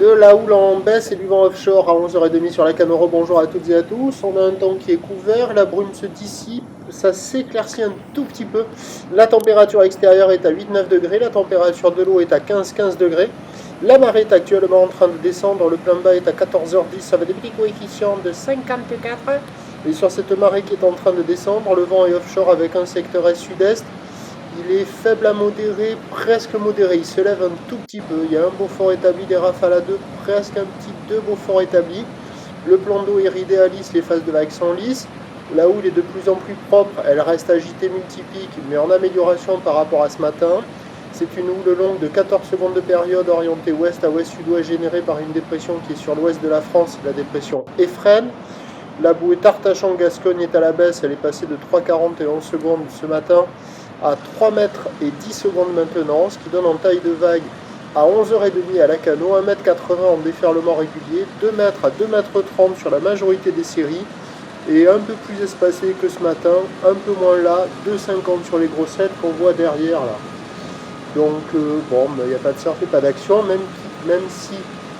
De la houle en baisse et du vent offshore à 11h30 sur la Canoro. Bonjour à toutes et à tous. On a un temps qui est couvert, la brume se dissipe, ça s'éclaircit un tout petit peu. La température extérieure est à 8-9 degrés, la température de l'eau est à 15-15 degrés. La marée est actuellement en train de descendre, le plein bas est à 14h10 avec des petits coefficients de 54. Et sur cette marée qui est en train de descendre, le vent est offshore avec un secteur est-sud-est. Il est faible à modéré, presque modéré, il se lève un tout petit peu. Il y a un Beaufort établi, des rafales à 2, presque un petit 2 Beaufort établi. Le plan d'eau est ridé à lisse, les phases de vagues sont lisses. La houle est de plus en plus propre, elle reste agitée multipique, mais en amélioration par rapport à ce matin. C'est une houle longue de 14 secondes de période orientée ouest à ouest-sud-ouest générée par une dépression qui est sur l'ouest de la France, la dépression Efren. La bouée Tartachan-Gascogne est à la baisse, elle est passée de 3,40 et 11 secondes ce matin à 3 mètres et 10 secondes maintenant, ce qui donne en taille de vague à 11h30 à la Cano, 1,80 m en déferlement régulier, 2 mètres à 2,30 m sur la majorité des séries, et un peu plus espacé que ce matin, un peu moins là, 2,50 sur les grossettes qu'on voit derrière là. Donc bon, il n'y a pas de surf et pas d'action, même si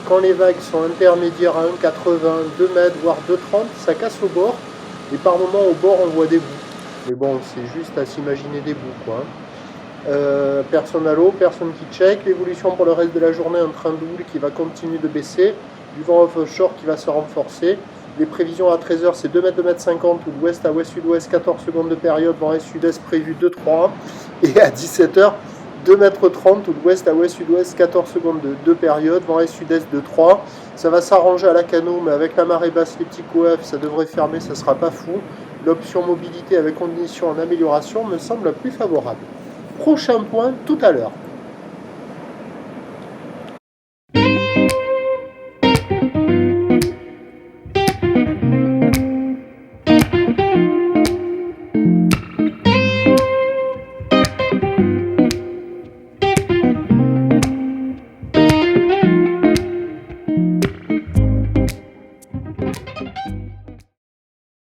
quand les vagues sont intermédiaires à 1,80, 2 mètres, voire 2,30, ça casse au bord, et par moments au bord on voit des bouts. Mais bon, c'est juste à s'imaginer des bouts, quoi. Personne à l'eau, personne qui check. L'évolution pour le reste de la journée, un train de houle qui va continuer de baisser. Du vent offshore qui va se renforcer. Les prévisions à 13h, c'est 2 mètres, 2,50 m ou de ouest à ouest-sud-ouest, 14 secondes de période. Vent est-sud-est prévu 2,3. Et à 17h, 2 mètres 30 ou de ouest à ouest-sud-ouest, 14 secondes de période. Vent est-sud-est 2,3. Ça va s'arranger à la Cano, mais avec la marée basse, les petits coefs, ça devrait fermer, ça sera pas fou. L'option mobilité avec conditions en amélioration me semble la plus favorable. Prochain point tout à l'heure.